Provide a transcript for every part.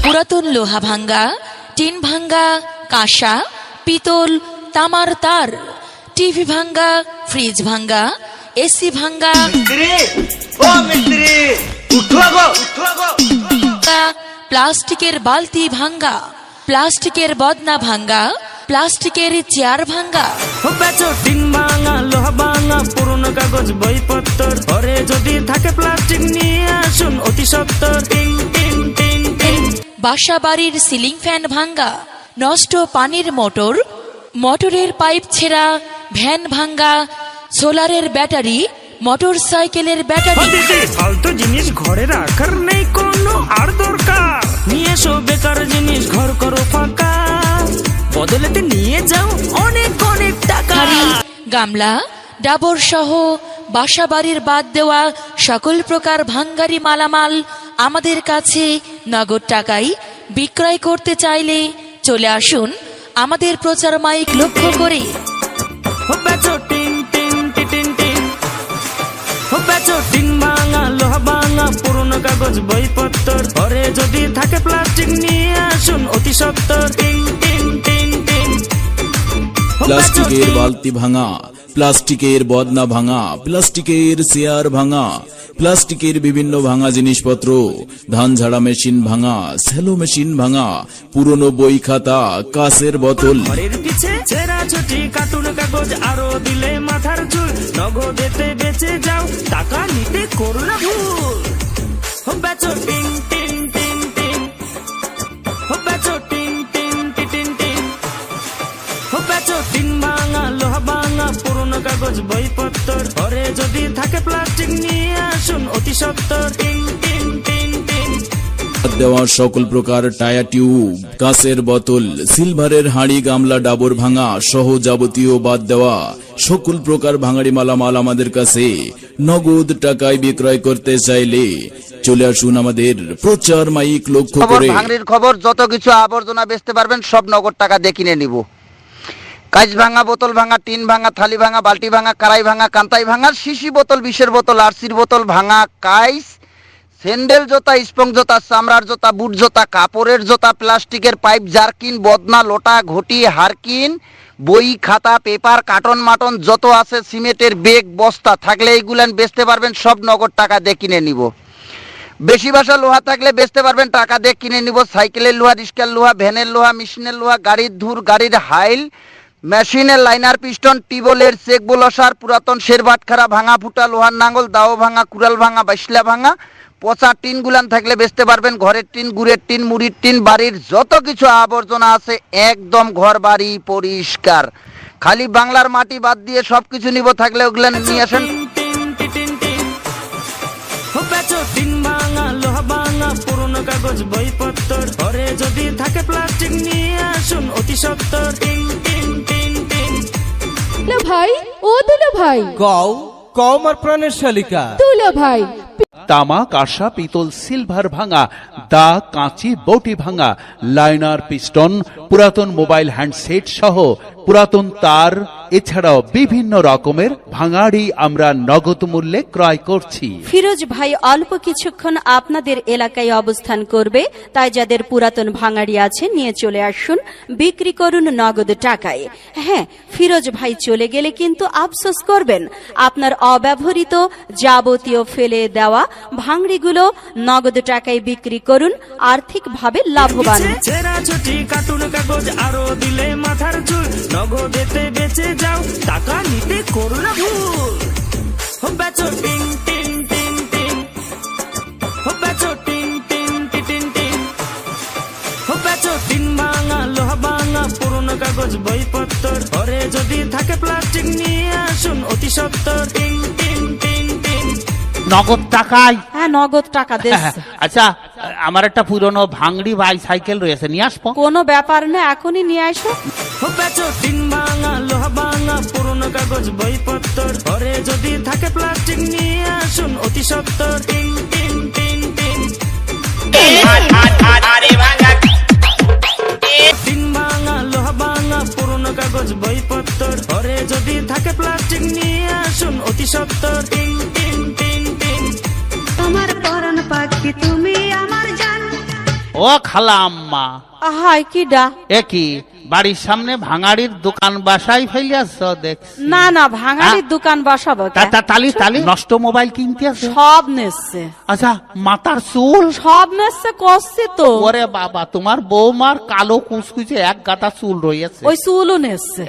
পুরাতন লোহা ভাঙ্গা, টিন ভাঙ্গা, কাঁসা, পিতল, তামার তার, টিভি ভাঙ্গা, ফ্রিজ ভাঙ্গা, এসি ভাঙ্গা, প্লাস্টিকের বালতি ভাঙ্গা, প্লাস্টিকের বদনা ভাঙ্গা, প্লাস্টিকের চেয়ার ভাঙ্গা। টিন ভাঙা, লোহা ভাঙা, পুরনো কাগজ বইপত্র, ঘরে যদি থাকে প্লাস্টিক নিয়ে আসুন অতি সত্বর। টিং টিং টিং টিং। বাসা বাড়ির সিলিং ফ্যান ভাঙ্গা, নষ্ট পানির মোটর, মোটরের পাইপ ছেঁড়া, ভ্যান ভাঙ্গা, সোলারের ব্যাটারি, মোটর সাইকেলের ব্যাটারি। ফালতু জিনিস ঘরে রাখার নেই কোনো আর দরকার, নিয়ে এসো বেকার জিনিস, ঘর করো ফাঁকা, বদলেতে নিয়ে যাও অনেক অনেক টাকা। হাড়ি, গামলা, ডাবর সহ বাসা বাড়ির বাদ দেওয়া সকল প্রকার ভাঙ্গারি মালামাল আমাদের কাছে নগদ টাকায় বিক্রয় করতে চাইলে চলে আসুন আমাদের প্রচার মাইক লক্ষ্য করে। টিন ভাঙা, লোহা ভাঙা, পুরনো কাগজ বইপত্র, ঘরে যদি থাকে প্লাস্টিক নিয়ে আসুন অতি সত্বর। টিং টিং টিং টিং। প্লাস্টিকের বালতি ভাঙা, প্লাস্টিকের বদনা ভাঙা, প্লাস্টিকের চেয়ার ভাঙা, প্লাস্টিকের বিভিন্ন ভাঙা জিনিসপত্র, ধান ঝাড়া মেশিন ভাঙা, সেলো মেশিন ভাঙা, পুরনো বই খাতা, কাঁচের বোতল, ঘরের পিছে ছেঁড়া ছুটি, কার্টুন কাগজ আরো দিলে মাথার চুল, নগদেতে বেঁচে যাও, টাকা নিতে করো না ভুল। বেচো টিং টিং টিং টিং, বেচো টিং টিং টিং টিং, বেচো টিন ভাঙা, লোহা ভাঙা, পুরনো কাগজ বইপত্র, ঘরে যদি থাকে প্লাস্টিক নিয়ে আসুন অতি সত্বর। টিং টিং টিং টিং। দেওয়া সকল প্রকার টায়ার টিউব, কাঁচের বোতল, সিলভারের হাঁড়ি গামলা ডাবর ভাঙা সহ যাবতীয় বাদ দেওয়া সকল প্রকার ভাঙাড়ি মালামাল আমাদের কাছে নগদ টাকায় বিক্রয় করতে চাইলে চলে আসুন আমাদের প্রচার মাইক লক্ষ্য করে। ভাঙড়ির খবর, যত কিছু আবর্জনা বেচতে পারবেন সব নগদ টাকা দিয়ে কিনে নিব। কাঁচ ভাঙা, বোতল ভাঙা, টিন ভাঙা, থালি ভাঙা, বালতি ভাঙা, কড়াই ভাঙা, কান্তাই ভাঙা, শিশি বোতল, বিষের বোতল, আরসির বোতল ভাঙা, কাইস, স্যান্ডেল জোতা, স্পং জোতা, চামড়ার জোতা, বুট জোতা, কাপড়ের জোতা, প্লাস্টিকের পাইপ, জারকিন, বদনা, লোটা, ঘটি, হারকিন, বই খাতা, পেপার, কার্টন মাটন যত আছে, সিমেন্টের বেগ বস্তা থাকলে এইগুলান বেচতে পারবেন সব নগদ টাকা দিয়ে কিনে নিব। বেশি ভাষা লোহা থাকলে বেচতে পারবেন টাকা দিয়ে কিনে নিব। সাইকেলের লোহা, রিস্কার লোহা, ভ্যানের লোহা, মেশিনের লোহা, গাড়ির ধুর, গাড়ির হাইল, মেশিনের লাইনার, পিস্টন, টিবলের চেক বোলসার, পুরাতন শের বাটখারা, ভাঙা ফুটা লোহার নাঙ্গল, দাও ভাঙা, কুড়াল ভাঙা, বাইশলা ভাঙা, পচা টিন গুলান থাকলে বেচতে পারবেন। ঘরের টিন, গুড়ের টিন, মুড়ির টিন, বাড়ির যত কিছু আবর্জনা আছে একদম ঘর বাড়ি পরিষ্কার, খালি বাংলার মাটি বাদ দিয়ে সবকিছু নিব থাকলে ওগুলো নিয়ে আসেন। টিন ভাঙা, লোহা ভাঙা, পুরনো কাগজ বইপত্র, ঘরে যদি থাকে প্লাস্টিক নিয়ে আসুন অতি সত্বর। টিং টিং টিং টিং। ভাই, ও দুলো ভাই, কও আমার প্রাণের শালিকা। দুলো ভাই, তামা, কাঁসা, পিতল, সিলভার ভাঙা, দা, কাঁচি, বটি ভাঙা, লাইনার, পিস্টন, পুরাতন মোবাইল হ্যান্ডসেট সহ পুরাতন তার, এছাড়াও বিভিন্ন রকমের ভাঙাড়ি আমরা নগদ মূল্যে ক্রয় করছি। ফিরোজ ভাই অল্প কিছুক্ষণ আপনাদের এলাকায় অবস্থান করবে, তাই যাদের পুরাতন ভাঙাড়ি আছে নিয়ে চলে আসুন, বিক্রি করুন নগদ টাকায়। হ্যাঁ, ফিরোজ ভাই চলে গেলে কিন্তু আফসোস করবেন। আপনার অব্যবহৃত যাবতীয় ফেলে দেওয়া ভাঙড়িগুলো নগদ টাকায় বিক্রি করুন, আর্থিকভাবে লাভবান। ছেঁড়া ছুটি, কার্টুন কাগজ আরো দিলে মাথার চুল, নগদেতে বেঁচে যাও, টাকা নিতে করো না ভুল। বেচো টিং টিং টিং টিং, বেচো টিং টিং টিং টিং, বেচো টিন ভাঙা, লোহা ভাঙা, পুরনো কাগজ বইপত্র, ঘরে যদি থাকে প্লাস্টিক নিয়ে আসুন অতি সত্বর। টিং টিং টিং টিং। নগদ টাকায়? হ্যাঁ, নগদ টাকা দেন। আচ্ছা, আমার একটা পুরনো ভাঙড়ি বাইসাইকেল রয়েছে, নিয়ে আসবো? কোনো ব্যাপার না, এখনই নিয়ে আসো। বেচো টিন ভাঙা, লোহা ভাঙা, পুরনো কাগজ বইপত্র, ঘরে যদি থাকে প্লাস্টিক নিয়ে আসুন অতি সত্বর। টিং টিং টিং টিং। টিন ভাঙা, লোহা ভাঙা, সত্তর। টিং টিং টিং টিং। তোমার পরাণ পাখি তুমি আমার জান। ও খালা আম্মা, হাই কি ডা? একই বাড়ির সামনে ভাঙাড়ির দোকান বাসাই ফেলিয়াছ দেখ। না না, ভাঙাড়ির দোকান বসাবো কেন? তালি তালি নষ্ট মোবাইল কিনতে আছে। সব নেছে, আচ্ছা মাথার চুল সব নেছে করছে তো। ওরে বাবা, তোমার বৌমার কালো কুচকুচে এক গাদা চুল রয়েছে। ওই চুলও নেছে।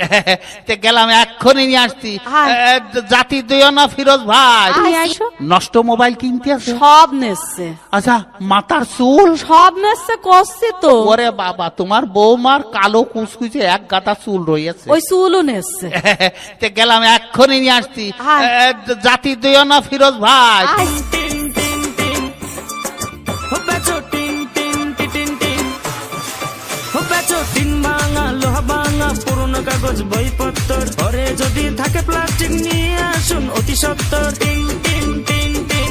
তে গেলাম এক্ষুনি নিয়ে আসছি। হাই। জাতি দিও না ফিরোজ ভাই, নিয়ে আইসো। নষ্ট মোবাইল কিনতে আছে। সব নেছে, আচ্ছা মাথার চুল সব নেছে করছে তো। ওরে বাবা, তোমার বৌমার কালো কুচকুচে এক গাদা চুল রয়েছে। ওই চুলও নেছে। তে গেলাম এক্ষুনি নিয়ে আসছি। হাই। জাতি দিও না ফিরোজ ভাই। টিং টিং টিং টিং। ও বেচো টিং টিং টিং টিং টিং। ও বেচো টিন ভাঙা লোহা ভাঙা পুরনো কাগজ বইপত্র, ঘরে যদি থাকে প্লাস্টিক নিয়ে আসুন অতি সত্তর। টিং টিং টিং টিং।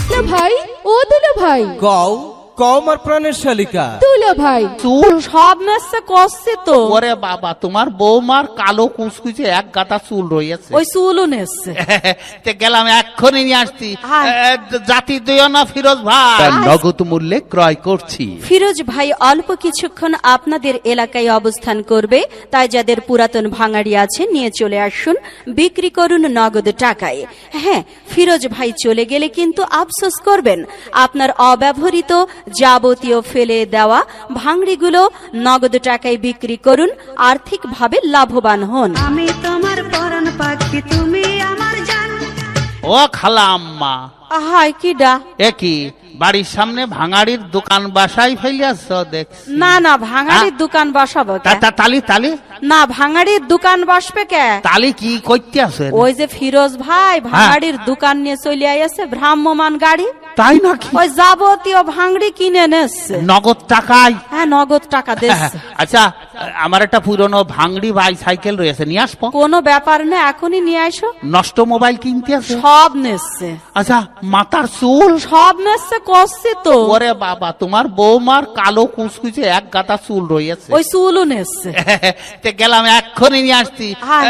দুলা ভাই ও দুলা ভাই, কও আমার প্রাণের শালিকা। দুলা ভাই চুল সব নেছে করছে তো। ওরে বাবা, তোমার বৌমার কালো কুচকুচে এক গাদা চুল রয়েছে। ওই চুলও নেছে। তে গেলাম এক্ষুনি নিয়ে আসছি। হাই। জাতি দিও না ফিরোজ ভাই। নগদ মূল্যে ক্রয় করছি। ফিরোজ ভাই অল্প কিছুক্ষণ আপনাদের এলাকায় অবস্থান করবে, তাই যাদের পুরাতন ভাঙাড়ি আছে নিয়ে চলে আসুন, বিক্রি করুন নগদ টাকায়। হ্যাঁ, ফিরোজ ভাই চলে গেলে কিন্তু আফসোস করবেন। আপনার অব্যবহৃত যাবতীয় ফেলে দেওয়া ভাঙড়িগুলো নগদ টাকায় বিক্রি করুন, আর্থিকভাবে লাভবান হন। আমি তোমার পরাণ পাখি তুমি আমার জান। ও খালা আম্মা, হাই কি ডা? একই বাড়ির সামনে ভাঙাড়ির দোকান বাসাই ফেলিয়াছ দেখ। না না, ভাঙাড়ির দোকান বসাবো কেন? তালি তালি না, ভাঙাড়ির দোকান বসবে কে? তালি কি করতে আছেন? ওই যে ফিরোজ ভাই ভাঙাড়ির দোকান নিয়ে চলে আইছে ভ্রাম্যমান গাড়ি, তাই নাকি? ওই যাবতীয় ভাঙড়ি কিনে নেছে। নগদ টাকায়? হ্যাঁ, নগদ টাকা দিচ্ছে। আচ্ছা, আমার একটা পুরনো ভাঙড়ি বাইসাইকেল রয়েছে, নিয়ে আসবো। কোনো ব্যাপার না, এখনই নিয়ে আসো। নষ্ট মোবাইল কিনতে আছে। সব নেছে, আচ্ছা মাথার চুল সব নেছে করছে তো। ওরে বাবা, তোমার বৌমার কালো কুচকুচে এক গাদা চুল রয়েছে। ওই চুলও নেছে। তে গেলাম এক্ষুনি নিয়ে আসছি। হাই।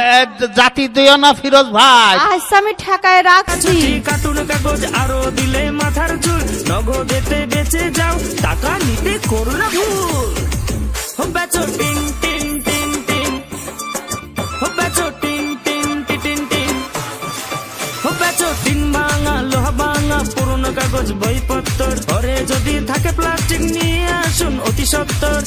জাতি দিও না ফিরোজ ভাই। আচ্ছা, আমি ঠেকায় রাখছি। ছুটি কার্টুন কাগজ আরো দিলে মাথার চুল, নগদেতে বেঁচে যাও টাকা নিতে করো না ভুল। ও বেচো টিং টিং টিং টিং। ও বেচো টিং টিং টিং টিং টিং। ও বেচো টিন ভাঙা লোহা ভাঙা পুরনো কাগজ বইপত্র, ঘরে যদি থাকে প্লাস্টিক নিয়ে আসুন অতি সত্তর।